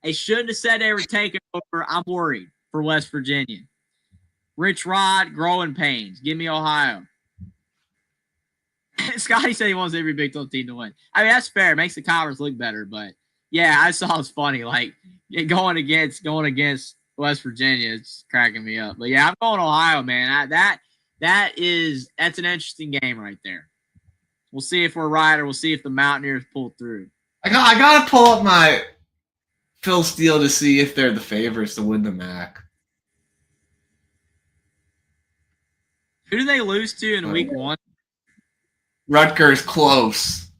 Speaker 1: They shouldn't have said they were taking over. I'm worried for West Virginia. Rich Rod, growing pains. Give me Ohio. Scotty said he wants every Big 12 team to win. I mean, that's fair. It makes the conference look better, but yeah, I saw it's funny. Like going against West Virginia, it's cracking me up. But yeah, I'm going Ohio, man. That that's an interesting game right there. We'll see if we're right, or we'll see if the Mountaineers pull through.
Speaker 2: I gotta pull up my Phil Steele to see if they're the favorites to win the MAC.
Speaker 1: Who do they lose to in week 1?
Speaker 2: Rutgers close.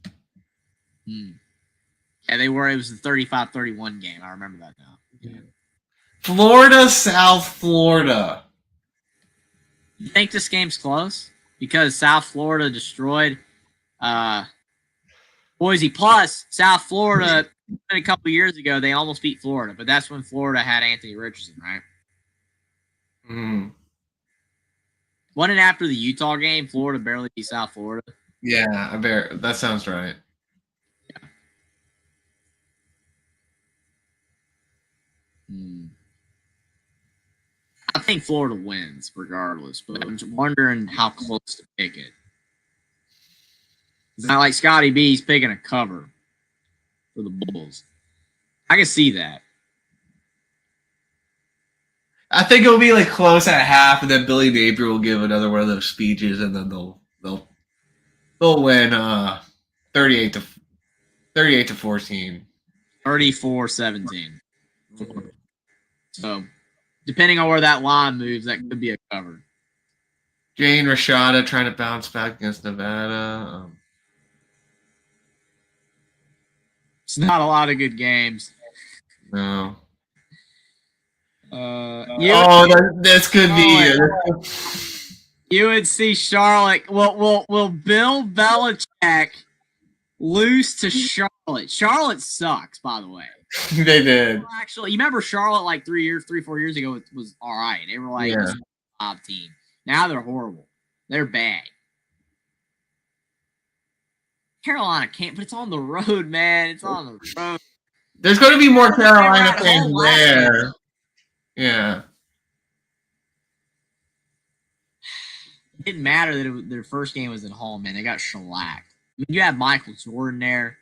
Speaker 1: Yeah, they were. It was the 35-31 game. I remember that now. Yeah.
Speaker 2: Florida, South Florida.
Speaker 1: You think this game's close? Because South Florida destroyed Boise. Plus, South Florida, a couple years ago, they almost beat Florida. But that's when Florida had Anthony Richardson, right? Wasn't it after the Utah game? Florida barely beat South Florida.
Speaker 2: Yeah, that sounds right.
Speaker 1: I think Florida wins regardless, but I'm just wondering how close to pick it. It's not like Scotty B's picking a cover for the Bulls. I can see that.
Speaker 2: I think it'll be like close at half, and then Billy Napier will give another one of those speeches, and then they'll win 38 to 14.
Speaker 1: 34-17. So, depending on where that line moves, that could be a cover.
Speaker 2: Jane Rashada trying to bounce back against Nevada.
Speaker 1: It's not a lot of good games.
Speaker 2: No.
Speaker 1: This
Speaker 2: could be.
Speaker 1: UNC Charlotte. Will Bill Belichick lose to Charlotte? Charlotte sucks, by the way.
Speaker 2: They did.
Speaker 1: Actually, you remember Charlotte like 4 years ago was all right. They were like a top team. Now they're horrible. They're bad. Carolina can't, but it's on the road, man. It's on the road.
Speaker 2: There's going to be more Carolina fans there. Yeah.
Speaker 1: It didn't matter that their first game was at home, man. They got shellacked. I mean, you had Michael Jordan there.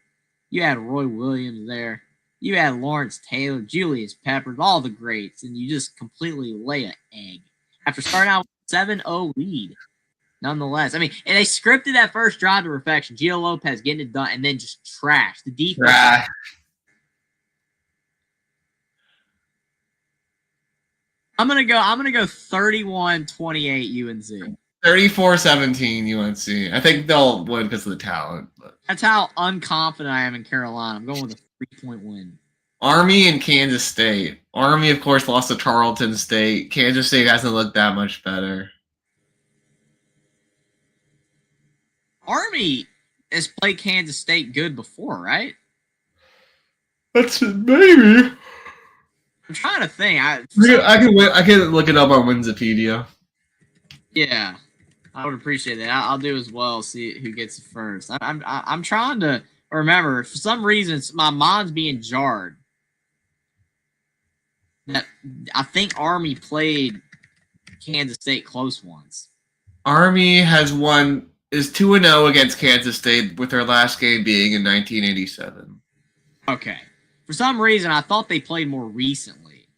Speaker 1: You had Roy Williams there. You had Lawrence Taylor, Julius Peppers, all the greats, and you just completely lay an egg. After starting out with a 7-0 lead. Nonetheless, I mean, and they scripted that first drive to perfection. Gio Lopez getting it done, and then just trashed the defense.
Speaker 2: Trash.
Speaker 1: I'm gonna go 31-28 UNC.
Speaker 2: 34-17 UNC. I think they'll win because of the talent. But.
Speaker 1: That's how unconfident I am in Carolina. I'm going with a 3-point win.
Speaker 2: Army and Kansas State. Army, of course, lost to Tarleton State. Kansas State hasn't looked that much better.
Speaker 1: Army has played Kansas State good before, right?
Speaker 2: That's maybe.
Speaker 1: I'm trying to think.
Speaker 2: I can look it up on Winsipedia.
Speaker 1: Yeah, I would appreciate that. I'll do as well. See who gets it first. I'm trying to remember. For some reason, my mind's being jarred. That I think Army played Kansas State close once.
Speaker 2: Army is 2-0 against Kansas State, with their last game being in 1987.
Speaker 1: Okay. For some reason, I thought they played more recently.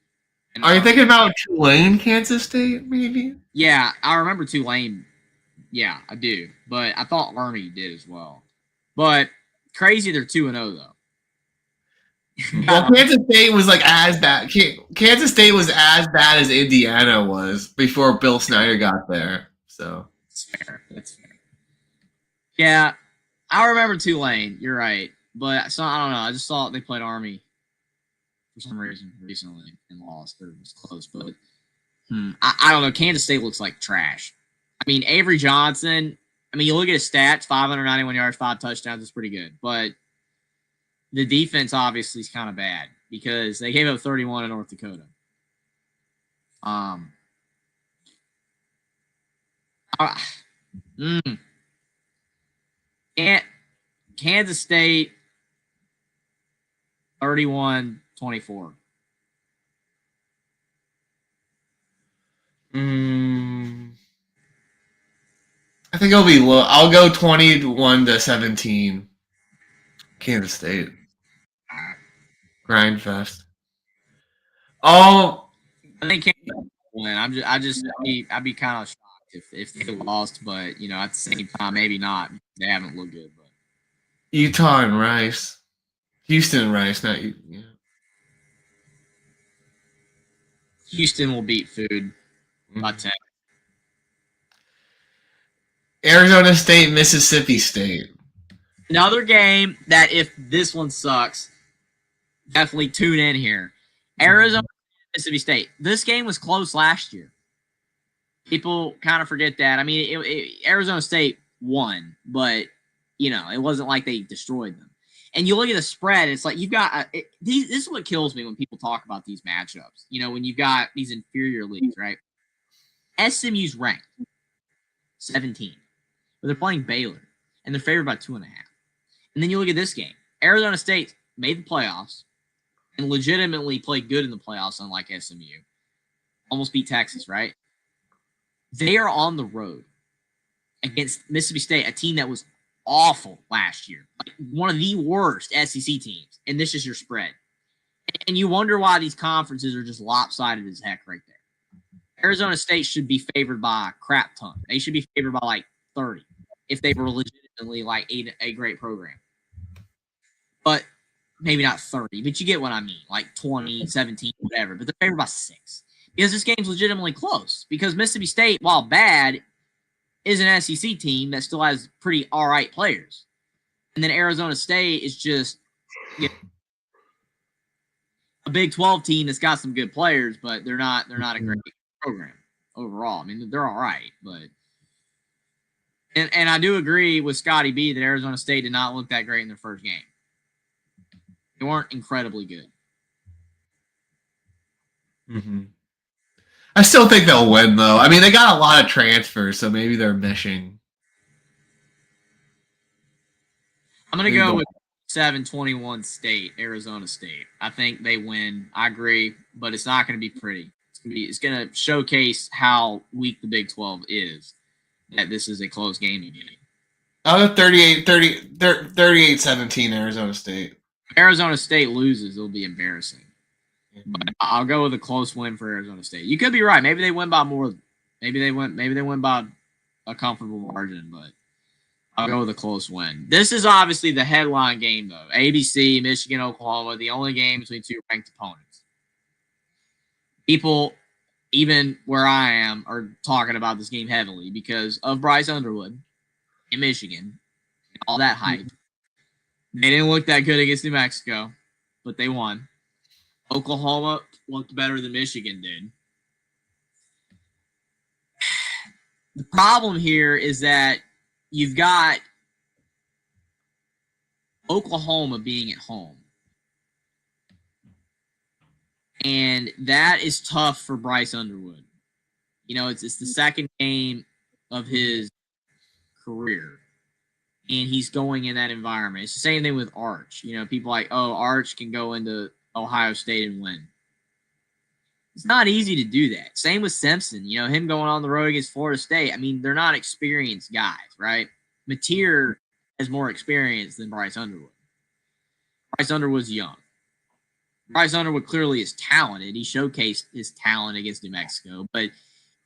Speaker 2: Are you thinking about Tulane, Kansas State, maybe?
Speaker 1: Yeah, I remember Tulane. Yeah, I do. But I thought Army did as well. But crazy they're 2-0, though.
Speaker 2: Well, Kansas State was like as bad. Kansas State was as bad as Indiana was before Bill Snyder got there. So
Speaker 1: That's fair. Yeah, I remember Tulane. You're right. But I don't know. I just thought they played Army for some reason recently and lost. Or it was close. But I don't know. Kansas State looks like trash. I mean, Avery Johnson, you look at his stats, 591 yards, 5 touchdowns. It's pretty good. But the defense obviously is kind of bad because they gave up 31 in North Dakota. Kansas State 31-24.
Speaker 2: I think it'll be low. I'll go 21-17. Kansas State. Grind fest.
Speaker 1: I think Kansas State will win. I'd be kind of shocked if they lost, but at the same time, maybe not. They haven't looked good. But
Speaker 2: Utah and Rice, Houston and Rice, not you. Yeah.
Speaker 1: Houston will beat Food by 10.
Speaker 2: Arizona State, Mississippi State.
Speaker 1: Another game that if this one sucks, definitely tune in here. Arizona, Mississippi State. This game was close last year. People kind of forget that. I mean, Arizona State won, but it wasn't like they destroyed them. And you look at the spread, it's like you've got this is what kills me when people talk about these matchups. When you've got these inferior leagues, right? SMU's ranked 17, but they're playing Baylor, and they're favored by 2.5. And then you look at this game. Arizona State made the playoffs and legitimately played good in the playoffs, unlike SMU. Almost beat Texas, right? They are on the road against Mississippi State, a team that was awful last year. Like one of the worst SEC teams. And this is your spread. And you wonder why these conferences are just lopsided as heck right there. Arizona State should be favored by a crap ton. They should be favored by like 30 if they were legitimately like a great program. But maybe not 30, but you get what I mean. Like 20, 17, whatever. But they're favored by 6. Because this game's legitimately close. Because Mississippi State, while bad, is an SEC team that still has pretty all right players. And then Arizona State is just a Big 12 team that's got some good players, but they're not a great program overall. I mean, they're all right, but and I do agree with Scotty B that Arizona State did not look that great in their first game. They weren't incredibly good.
Speaker 2: I still think they'll win, though. I mean, they got a lot of transfers, so maybe they're meshing.
Speaker 1: I'm going to go with 7-21 State, Arizona State. I think they win. I agree, but it's not going to be pretty. It's going to showcase how weak the Big 12 is, that this is a close game again.
Speaker 2: I'll go 38-17 Arizona State.
Speaker 1: If Arizona State loses, it'll be embarrassing. But I'll go with a close win for Arizona State. You could be right. Maybe they win by more. Maybe they win by a comfortable margin, but I'll go with a close win. This is obviously the headline game, though. ABC, Michigan, Oklahoma, the only game between two ranked opponents. People, even where I am, are talking about this game heavily because of Bryce Underwood in Michigan, and all that hype. They didn't look that good against New Mexico, but they won. Oklahoma looked better than Michigan did. The problem here is that you've got Oklahoma being at home. And that is tough for Bryce Underwood. It's the second game of his career. And he's going in that environment. It's the same thing with Arch. People like, Arch can go into Ohio State and win. It's not easy to do that. Same with Simpson. Him going on the road against Florida State. I mean, they're not experienced guys, right? Mateer has more experience than Bryce Underwood. Bryce Underwood's young. Bryce Underwood clearly is talented. He showcased his talent against New Mexico, but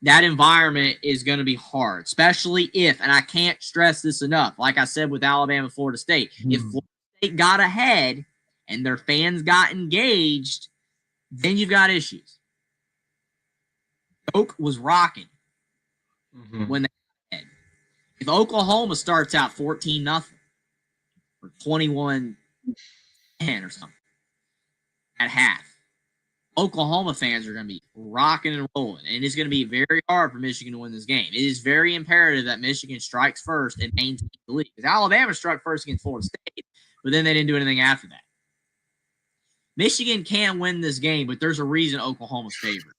Speaker 1: that environment is going to be hard, especially if, and I can't stress this enough, like I said with Alabama, Florida State, if Florida State got ahead and their fans got engaged, then you've got issues. Oak was rocking when they got ahead. If Oklahoma starts out 14-0 or 21-10 or something at half, Oklahoma fans are going to be rocking and rolling, and it's going to be very hard for Michigan to win this game. It is very imperative that Michigan strikes first and maintains the lead. Because Alabama struck first against Florida State, but then they didn't do anything after that. Michigan can win this game, but there's a reason Oklahoma's favored.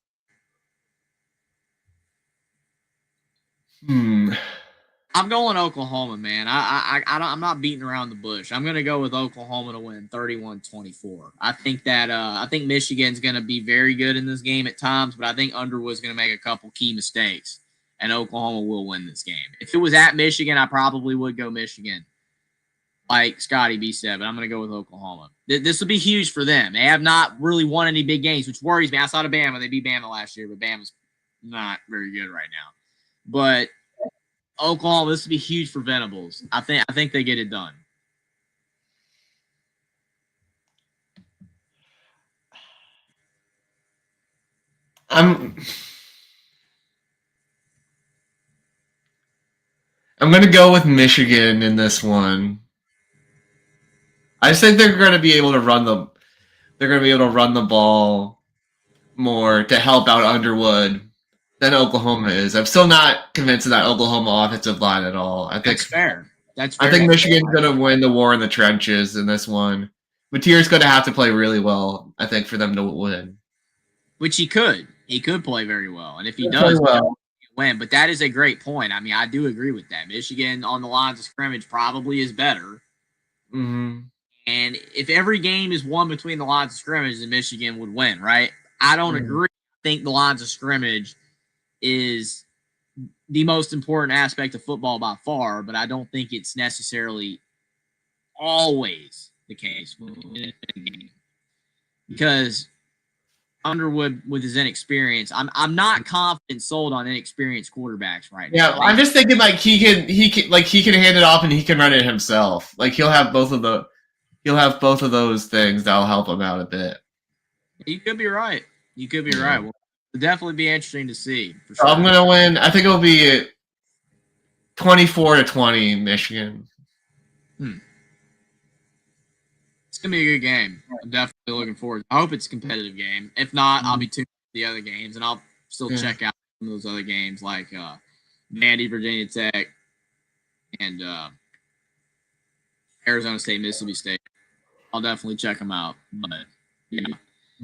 Speaker 1: I'm going Oklahoma, man. I'm not beating around the bush. I'm going to go with Oklahoma to win 31-24. I think Michigan's going to be very good in this game at times, but I think Underwood's going to make a couple key mistakes, and Oklahoma will win this game. If it was at Michigan, I probably would go Michigan, like Scotty B said, but I'm going to go with Oklahoma. This will be huge for them. They have not really won any big games, which worries me. Outside of Bama, they beat Bama last year, but Bama's not very good right now. But Oklahoma, this would be huge for Venables. I think they get it done.
Speaker 2: I'm going to go with Michigan in this one. I just think they're going to be able to run the. They're going to be able to run the ball more to help out Underwood than Oklahoma is. I'm still not convinced of that Oklahoma offensive line at all. I think
Speaker 1: That's fair. That's fair.
Speaker 2: I think Michigan's going to win the war in the trenches in this one. Matier's going to have to play really well, I think, for them to win.
Speaker 1: Which he could. He could play very well. And if he does,
Speaker 2: well,
Speaker 1: win. But that is a great point. I mean, I do agree with that. Michigan on the lines of scrimmage probably is better.
Speaker 2: Mm-hmm.
Speaker 1: And if every game is won between the lines of scrimmage, then Michigan would win, right? I don't agree. I think the lines of scrimmage is the most important aspect of football by far, but I don't think it's necessarily always the case because Underwood with his inexperience, I'm not confident sold on inexperienced quarterbacks right now.
Speaker 2: Yeah, I'm just thinking like he can hand it off and he can run it himself. Like he'll have both of those things that'll help him out a bit.
Speaker 1: You could be right. Right. Well, it'll definitely be interesting to see. For sure.
Speaker 2: So I'm gonna win. I think it'll be 24-20 Michigan.
Speaker 1: It's gonna be a good game. I'm definitely looking forward. I hope it's a competitive game. If not, I'll be tuning in the other games, and I'll still check out some of those other games like Vandy, Virginia Tech, and Arizona State, Mississippi State. I'll definitely check them out. But yeah,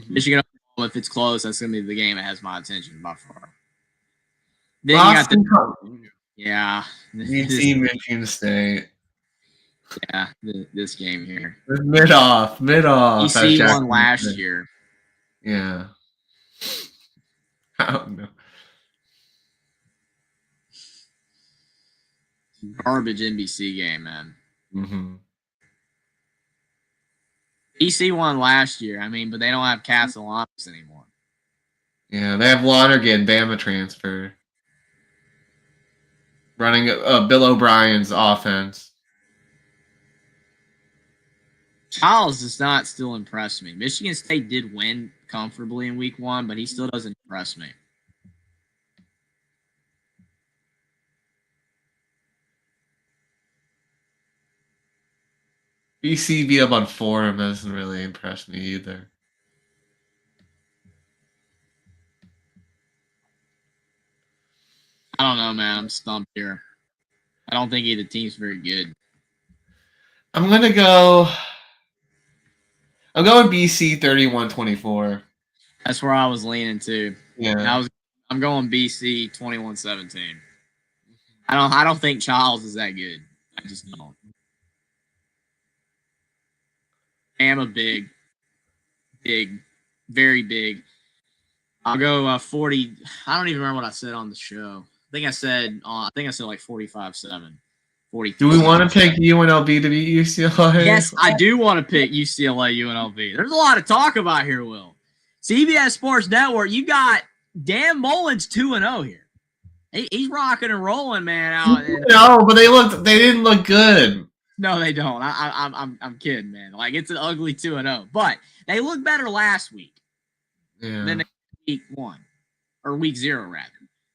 Speaker 1: Michigan, if it's close, that's gonna be the game that has my attention by far. Then
Speaker 2: Boston,
Speaker 1: you got
Speaker 2: Michigan State.
Speaker 1: Yeah, this game here.
Speaker 2: Mid off.
Speaker 1: EC won last year.
Speaker 2: Yeah. I don't know.
Speaker 1: Garbage NBC game, man.
Speaker 2: Mm-hmm.
Speaker 1: EC won last year. I mean, but they don't have Castellanos anymore.
Speaker 2: Yeah, they have Lonergan, Bama transfer. Running Bill O'Brien's offense.
Speaker 1: Childs does not still impress me. Michigan State did win comfortably in week 1, but he still doesn't impress me.
Speaker 2: BC beat up on Forum doesn't really impress me either.
Speaker 1: I don't know, man. I'm stumped here. I don't think either team's very good.
Speaker 2: I'm going BC 31-24.
Speaker 1: That's where I was leaning to.
Speaker 2: Yeah.
Speaker 1: I'm going BC 21-17. I don't think Childs is that good. I just don't. Bama big, very big. I'll go 40. I don't even remember what I said on the show. I think I said like 45-7. 43.
Speaker 2: Do we want to pick UNLV to beat UCLA?
Speaker 1: Yes, I do want to pick UCLA UNLV. There's a lot to talk about here, Will. CBS Sports Network, you got Dan Mullen's 2-0 here. He's rocking and rolling, man.
Speaker 2: No, but they didn't look good.
Speaker 1: No, they don't. I'm kidding, man. Like it's an ugly 2-0, but they looked better last week than week 1 or week 0 rather.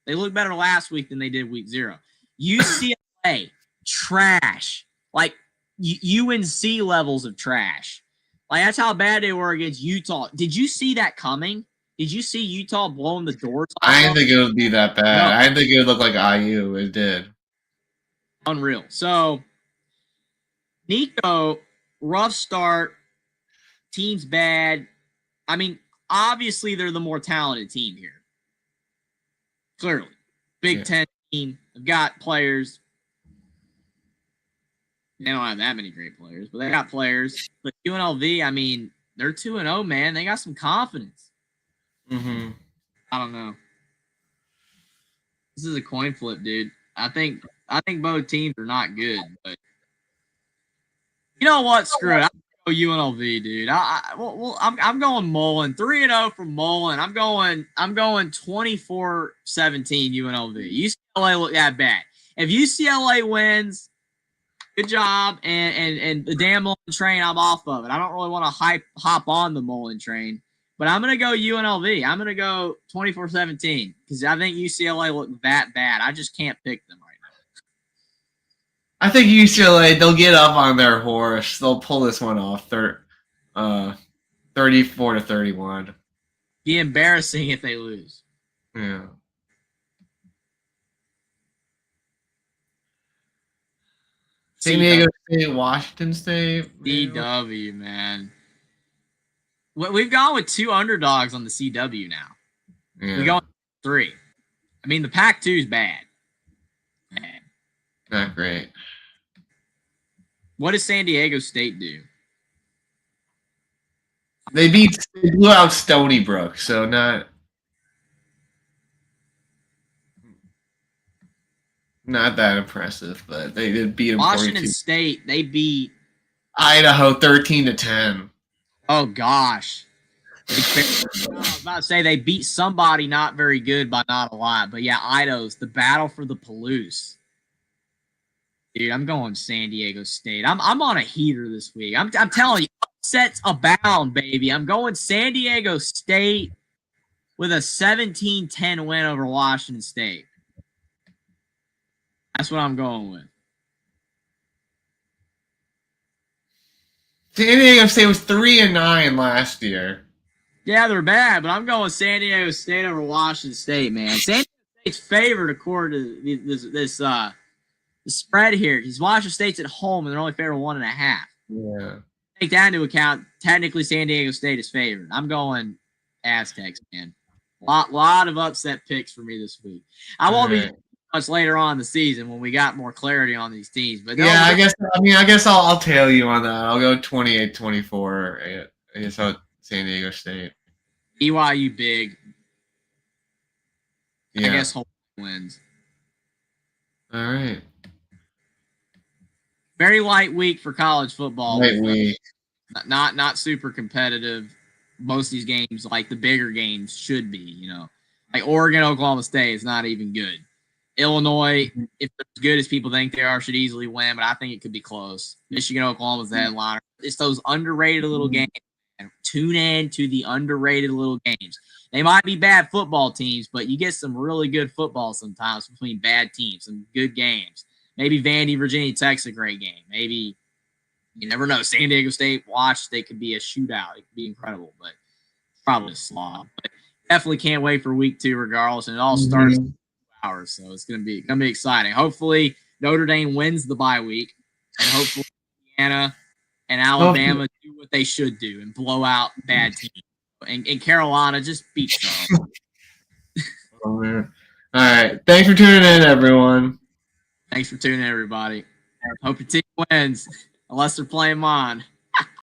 Speaker 1: They looked better last week than they did week 0. UCLA trash, like UNC levels of trash. Like that's how bad they were against Utah. Did you see that coming? Did you see Utah blowing the doors off?
Speaker 2: I didn't think it would be that bad. No. I didn't think it would look like IU. It did.
Speaker 1: Unreal. So Nico, rough start. Team's bad. I mean, obviously they're the more talented team here. Clearly. Big Ten team. They've got players. They don't have that many great players, but they got players. But UNLV, I mean, they're 2-0, man. They got some confidence.
Speaker 2: Mm-hmm.
Speaker 1: I don't know. This is a coin flip, dude. I think both teams are not good, but you know what? Screw it. go UNLV, dude. I'm going Mullen. 3-0 from Mullen. I'm going 24-17 UNLV. UCLA look that bad. If UCLA wins, good job. And the damn Mullen train, I'm off of it. I don't really want to hop on the Mullen train. But I'm going to go UNLV. I'm going to go 24-17 because I think UCLA look that bad. I just can't pick them right now.
Speaker 2: I think UCLA, they'll get up on their horse. They'll pull this one off. 34-31.
Speaker 1: Be embarrassing if they lose.
Speaker 2: Yeah. San Diego State, Washington State.
Speaker 1: CW, man. We've gone with 2 underdogs on the CW now.
Speaker 2: Yeah.
Speaker 1: We go 3. I mean, the Pac-2 is bad.
Speaker 2: Not great.
Speaker 1: What does San Diego State do?
Speaker 2: They blew out Stony Brook, so not that impressive, but they did beat them.
Speaker 1: Washington State, they beat
Speaker 2: Idaho 13-10.
Speaker 1: Oh gosh. I was about to say they beat somebody not very good by not a lot, but yeah, Idaho's the battle for the Palouse. Dude, I'm going San Diego State. I'm on a heater this week. I'm telling you, upsets abound, baby. I'm going San Diego State with a 17-10 win over Washington State. That's what I'm going with.
Speaker 2: San Diego State was 3-9 last year.
Speaker 1: Yeah, they're bad, but I'm going San Diego State over Washington State, man. San Diego State's favored according to this spread here because Washington State's at home and they're only favored 1.5.
Speaker 2: Yeah.
Speaker 1: Take that into account. Technically, San Diego State is favored. I'm going Aztecs, man. Lot of upset picks for me this week. I won't be much later on in the season when we got more clarity on these teams. But
Speaker 2: yeah, I guess I'll tail you on that. I'll go 28-24. I guess I'll San Diego State.
Speaker 1: BYU big.
Speaker 2: Yeah.
Speaker 1: I guess Hawaii wins.
Speaker 2: All right.
Speaker 1: Very light week for college football.
Speaker 2: Light week.
Speaker 1: Not super competitive. Most of these games, like the bigger games, should be. You know, like Oregon, Oklahoma State is not even good. Illinois, if they're as good as people think they are, should easily win, but I think it could be close. Michigan, Oklahoma's the headliner. It's those underrated little games. And tune in to the underrated little games. They might be bad football teams, but you get some really good football sometimes between bad teams, some good games. Maybe Vandy, Virginia Tech's a great game. Maybe, you never know. San Diego State, they could be a shootout. It could be incredible, but probably a slog. But definitely can't wait for week 2 regardless, and it all starts in 2 hours, so it's gonna be exciting. Hopefully Notre Dame wins the bye week, and hopefully Indiana and Alabama do what they should do and blow out bad teams. And Carolina just beat them.
Speaker 2: Oh, man. All right. Thanks for tuning in, everyone.
Speaker 1: Thanks for tuning in, everybody. Hope your team wins, unless they're playing mine.